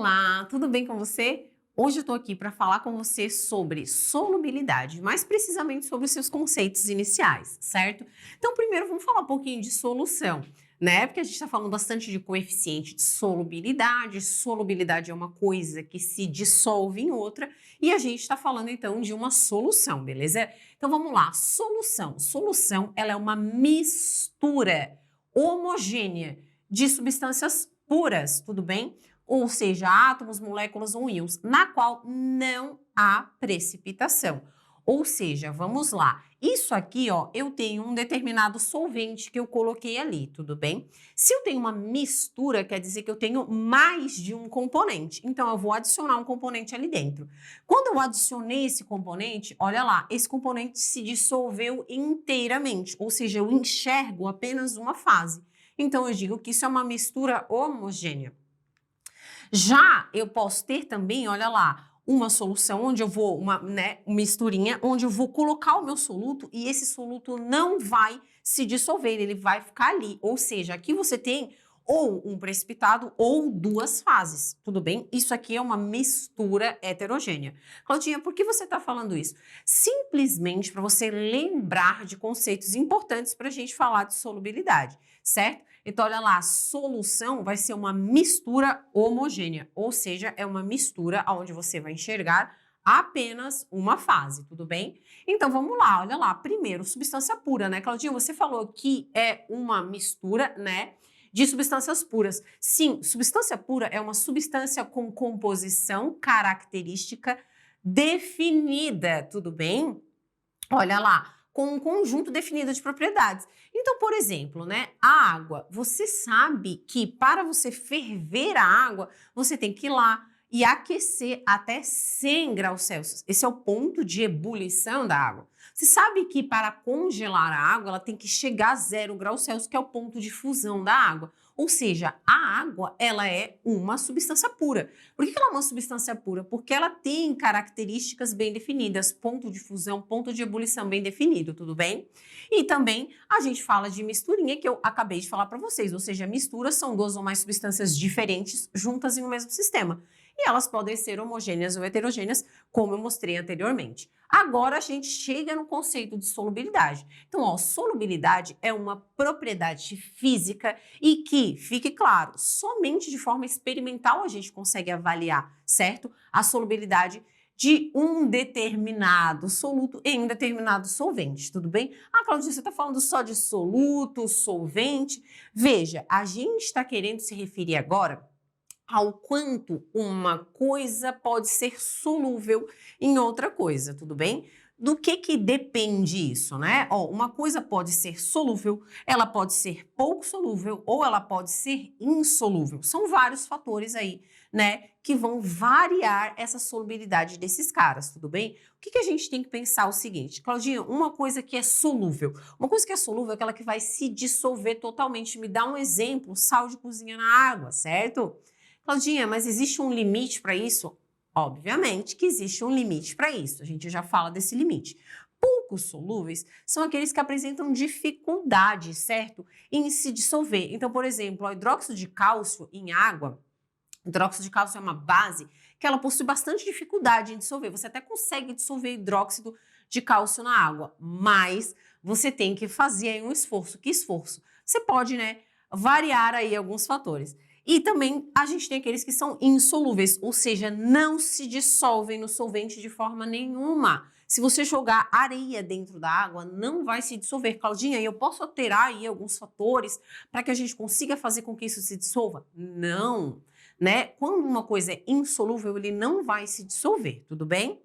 Olá, tudo bem com você? Hoje eu estou aqui para falar com você sobre solubilidade, mais precisamente sobre os seus conceitos iniciais, certo? Então, primeiro vamos falar um pouquinho de solução, né? Porque a gente está falando bastante de coeficiente de solubilidade. Solubilidade é uma coisa que se dissolve em outra e a gente está falando então de uma solução, beleza? Então vamos lá, solução. Solução, ela é uma mistura homogênea de substâncias puras, tudo bem? Ou seja, átomos, moléculas ou íons, na qual não há precipitação. Ou seja, vamos lá, isso aqui, ó, eu tenho um determinado solvente que eu coloquei ali, tudo bem? Se eu tenho uma mistura, quer dizer que eu tenho mais de um componente, então eu vou adicionar um componente ali dentro. Quando eu adicionei esse componente, olha lá, esse componente se dissolveu inteiramente, ou seja, eu enxergo apenas uma fase. Então eu digo que isso é uma mistura homogênea. Já eu posso ter também, olha lá, uma solução onde eu vou, uma misturinha, onde eu vou colocar o meu soluto e esse soluto não vai se dissolver, ele vai ficar ali. Ou seja, aqui você tem ou um precipitado ou duas fases, tudo bem? Isso aqui é uma mistura heterogênea. Claudinha, por que você está falando isso? Simplesmente para você lembrar de conceitos importantes para a gente falar de solubilidade, certo? Então, olha lá, a solução vai ser uma mistura homogênea, ou seja, é uma mistura onde você vai enxergar apenas uma fase, tudo bem? Então, vamos lá, olha lá. Primeiro, substância pura, né, Claudinha? Você falou que é uma mistura, né, de substâncias puras. Sim, substância pura é uma substância com composição característica definida, tudo bem? Olha lá, com um conjunto definido de propriedades. Então, por exemplo, né, a água. Você sabe que para você ferver a água, você tem que ir lá e aquecer até 100 graus Celsius. Esse é o ponto de ebulição da água. Você sabe que para congelar a água, ela tem que chegar a 0 graus Celsius, que é o ponto de fusão da água. Ou seja, a água, ela é uma substância pura. Por que ela é uma substância pura? Porque ela tem características bem definidas, ponto de fusão, ponto de ebulição bem definido, tudo bem? E também a gente fala de misturinha, que eu acabei de falar para vocês, ou seja, misturas são duas ou mais substâncias diferentes juntas em um mesmo sistema. E elas podem ser homogêneas ou heterogêneas, como eu mostrei anteriormente. Agora a gente chega no conceito de solubilidade. Então, ó, solubilidade é uma propriedade física e que, fique claro, somente de forma experimental a gente consegue avaliar, certo? A solubilidade de um determinado soluto em um determinado solvente, tudo bem? Ah, Claudinha, você está falando só de soluto, solvente? Veja, a gente está querendo se referir agora ao quanto uma coisa pode ser solúvel em outra coisa, tudo bem? Do que depende isso, né? Ó, uma coisa pode ser solúvel, ela pode ser pouco solúvel ou ela pode ser insolúvel. São vários fatores aí, né, que vão variar essa solubilidade desses caras, tudo bem? O que a gente tem que pensar é o seguinte, Claudinha, uma coisa que é solúvel. Uma coisa que é solúvel é aquela que vai se dissolver totalmente. Me dá um exemplo, sal de cozinha na água, certo? Claudinha, mas existe um limite para isso? Obviamente que existe um limite para isso, a gente já fala desse limite. Poucos solúveis são aqueles que apresentam dificuldade, certo? Em se dissolver. Então, por exemplo, o hidróxido de cálcio em água, hidróxido de cálcio é uma base que ela possui bastante dificuldade em dissolver. Você até consegue dissolver hidróxido de cálcio na água, mas você tem que fazer aí um esforço. Que esforço? Você pode, né, variar aí alguns fatores. E também a gente tem aqueles que são insolúveis, ou seja, não se dissolvem no solvente de forma nenhuma. Se você jogar areia dentro da água, não vai se dissolver. Claudinha, e eu posso alterar aí alguns fatores para que a gente consiga fazer com que isso se dissolva? Não, né? Quando uma coisa é insolúvel, ele não vai se dissolver, tudo bem?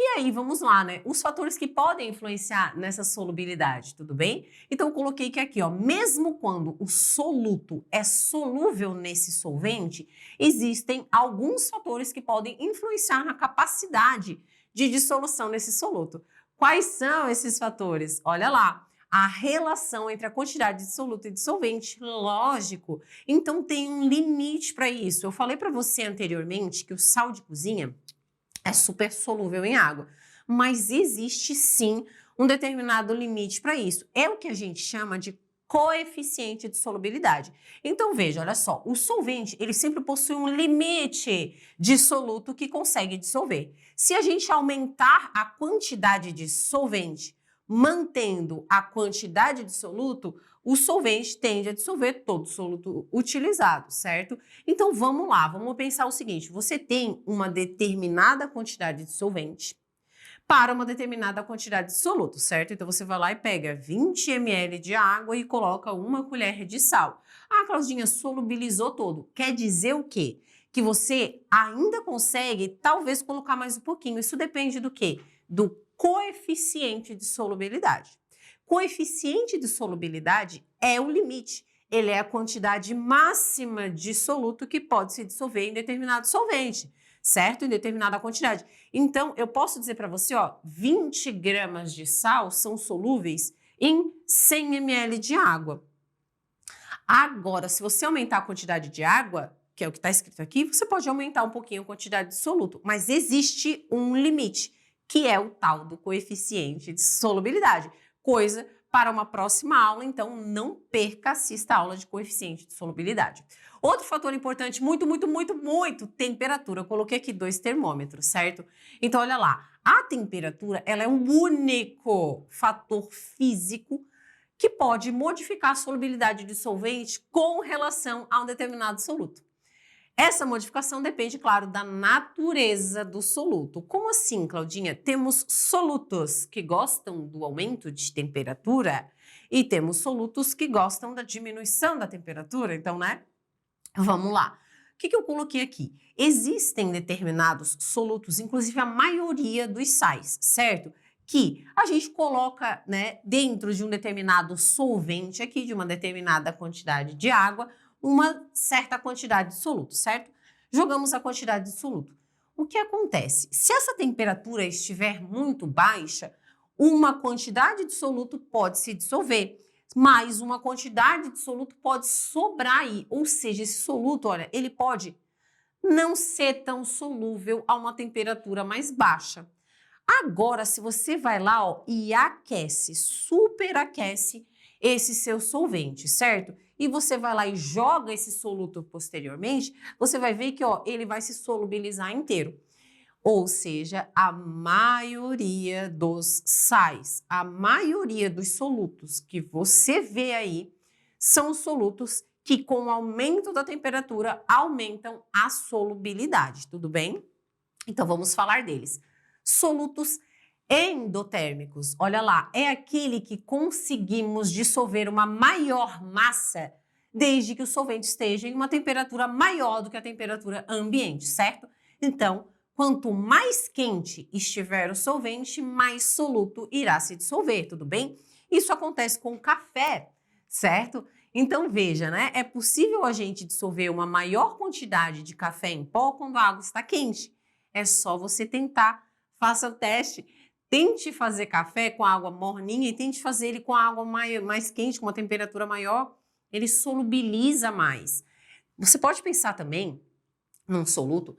E aí, vamos lá, né? Os fatores que podem influenciar nessa solubilidade, tudo bem? Então, eu coloquei que aqui, ó, mesmo quando o soluto é solúvel nesse solvente, existem alguns fatores que podem influenciar na capacidade de dissolução nesse soluto. Quais são esses fatores? Olha lá, a relação entre a quantidade de soluto e dissolvente, lógico. Então, tem um limite para isso. Eu falei para você anteriormente que o sal de cozinha é super solúvel em água, mas existe sim um determinado limite para isso. É o que a gente chama de coeficiente de solubilidade. Então, veja, olha só, o solvente, ele sempre possui um limite de soluto que consegue dissolver. Se a gente aumentar a quantidade de solvente, mantendo a quantidade de soluto, o solvente tende a dissolver todo o soluto utilizado, certo? Então, vamos lá, vamos pensar o seguinte, você tem uma determinada quantidade de solvente para uma determinada quantidade de soluto, certo? Então, você vai lá e pega 20 ml de água e coloca uma colher de sal. Ah, Claudinha, solubilizou todo. Quer dizer o quê? Que você ainda consegue, talvez, colocar mais um pouquinho. Isso depende do quê? Do coeficiente de solubilidade. Coeficiente de solubilidade é o limite. Ele é a quantidade máxima de soluto que pode se dissolver em determinado solvente, certo? Em determinada quantidade. Então, eu posso dizer para você, ó, 20 gramas de sal são solúveis em 100 ml de água. Agora, se você aumentar a quantidade de água, que é o que está escrito aqui, você pode aumentar um pouquinho a quantidade de soluto, mas existe um limite, que é o tal do coeficiente de solubilidade, coisa para uma próxima aula, então não perca, assista a aula de coeficiente de solubilidade. Outro fator importante, muito, temperatura. Eu coloquei aqui 2 termômetros, certo? Então, olha lá, a temperatura, ela é o único fator físico que pode modificar a solubilidade de solvente com relação a um determinado soluto. Essa modificação depende, claro, da natureza do soluto. Como assim, Claudinha? Temos solutos que gostam do aumento de temperatura e temos solutos que gostam da diminuição da temperatura. Então, né? Vamos lá. O que eu coloquei aqui? Existem determinados solutos, inclusive a maioria dos sais, certo? Que a gente coloca, né, dentro de um determinado solvente aqui, de uma determinada quantidade de água, uma certa quantidade de soluto, certo? Jogamos a quantidade de soluto. O que acontece? Se essa temperatura estiver muito baixa, uma quantidade de soluto pode se dissolver, mas uma quantidade de soluto pode sobrar aí. Ou seja, esse soluto, olha, ele pode não ser tão solúvel a uma temperatura mais baixa. Agora, se você vai lá, ó, e aquece, superaquece esse seu solvente, certo? E você vai lá e joga esse soluto posteriormente, você vai ver que, ó, ele vai se solubilizar inteiro. Ou seja, a maioria dos sais, a maioria dos solutos que você vê aí são solutos que, com o aumento da temperatura, aumentam a solubilidade, tudo bem? Então, vamos falar deles. Solutos endotérmicos, olha lá, é aquele que conseguimos dissolver uma maior massa desde que o solvente esteja em uma temperatura maior do que a temperatura ambiente, certo? Então, quanto mais quente estiver o solvente, mais soluto irá se dissolver, tudo bem? Isso acontece com o café, certo? Então, veja, né? É possível a gente dissolver uma maior quantidade de café em pó quando a água está quente. É só você tentar, faça o teste. Tente fazer café com água morninha e tente fazer ele com água mais quente, com uma temperatura maior. Ele solubiliza mais. Você pode pensar também num soluto,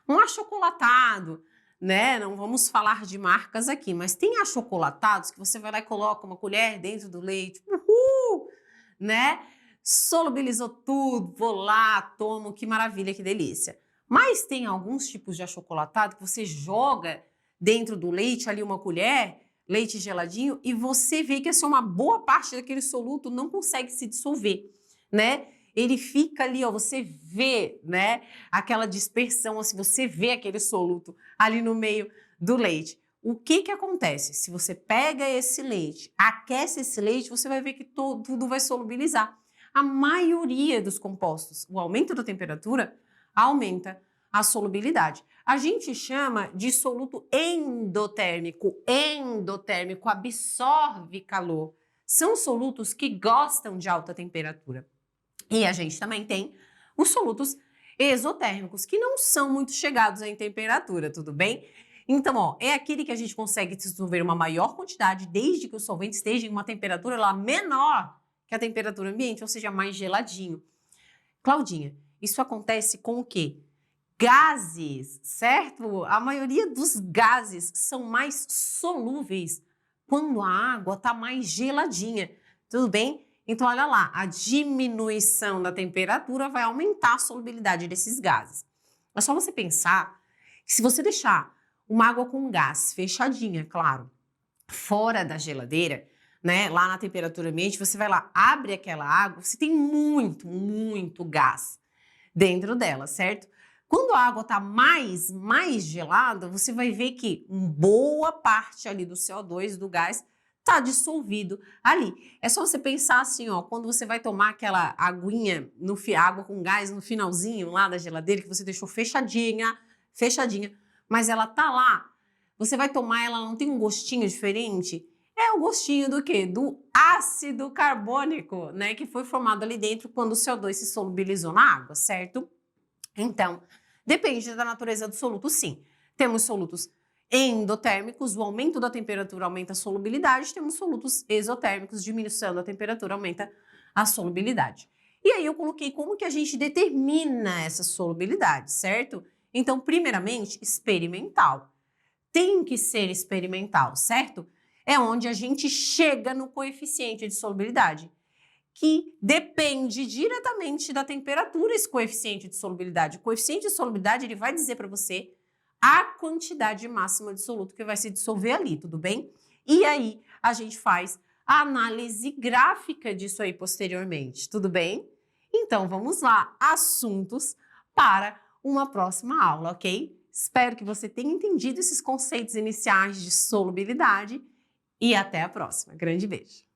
um achocolatado, né? Não vamos falar de marcas aqui, mas tem achocolatados que você vai lá e coloca uma colher dentro do leite, né? Solubilizou tudo, vou lá, tomo, que maravilha, que delícia. Mas tem alguns tipos de achocolatado que você joga dentro do leite ali uma colher, leite geladinho, e você vê que assim, uma boa parte daquele soluto não consegue se dissolver, né? Ele fica ali, ó, você vê, né, aquela dispersão, assim, você vê aquele soluto ali no meio do leite. O que que acontece? Se você pega esse leite, aquece esse leite, você vai ver que tudo vai solubilizar. A maioria dos compostos, o aumento da temperatura aumenta a solubilidade. A gente chama de soluto endotérmico. Endotérmico absorve calor. São solutos que gostam de alta temperatura. E a gente também tem os solutos exotérmicos, que não são muito chegados em temperatura, tudo bem? Então, ó, é aquele que a gente consegue dissolver uma maior quantidade desde que o solvente esteja em uma temperatura lá menor que a temperatura ambiente, ou seja, mais geladinho. Claudinha, isso acontece com o quê? Gases, certo? A maioria dos gases são mais solúveis quando a água está mais geladinha, tudo bem? Então, olha lá, a diminuição da temperatura vai aumentar a solubilidade desses gases. É só você pensar que se você deixar uma água com gás fechadinha, claro, fora da geladeira, né, lá na temperatura ambiente, você vai lá, abre aquela água, você tem muito gás dentro dela, certo? Quando a água está mais gelada, você vai ver que boa parte ali do CO2, do gás, está dissolvido ali. É só você pensar assim, ó, quando você vai tomar aquela aguinha, água com gás no finalzinho lá da geladeira, que você deixou fechadinha, mas ela tá lá, você vai tomar, ela não tem um gostinho diferente? É o gostinho do quê? Do ácido carbônico, né, que foi formado ali dentro quando o CO2 se solubilizou na água, certo? Então, depende da natureza do soluto, sim. Temos solutos endotérmicos, o aumento da temperatura aumenta a solubilidade, temos solutos exotérmicos, diminuição da temperatura aumenta a solubilidade. E aí eu coloquei como que a gente determina essa solubilidade, certo? Então, primeiramente, experimental. Tem que ser experimental, certo? É onde a gente chega no coeficiente de solubilidade, que depende diretamente da temperatura, esse coeficiente de solubilidade. O coeficiente de solubilidade ele vai dizer para você a quantidade máxima de soluto que vai se dissolver ali, tudo bem? E aí a gente faz a análise gráfica disso aí posteriormente, tudo bem? Então vamos lá, assuntos para uma próxima aula, ok? Espero que você tenha entendido esses conceitos iniciais de solubilidade e até a próxima. Grande beijo!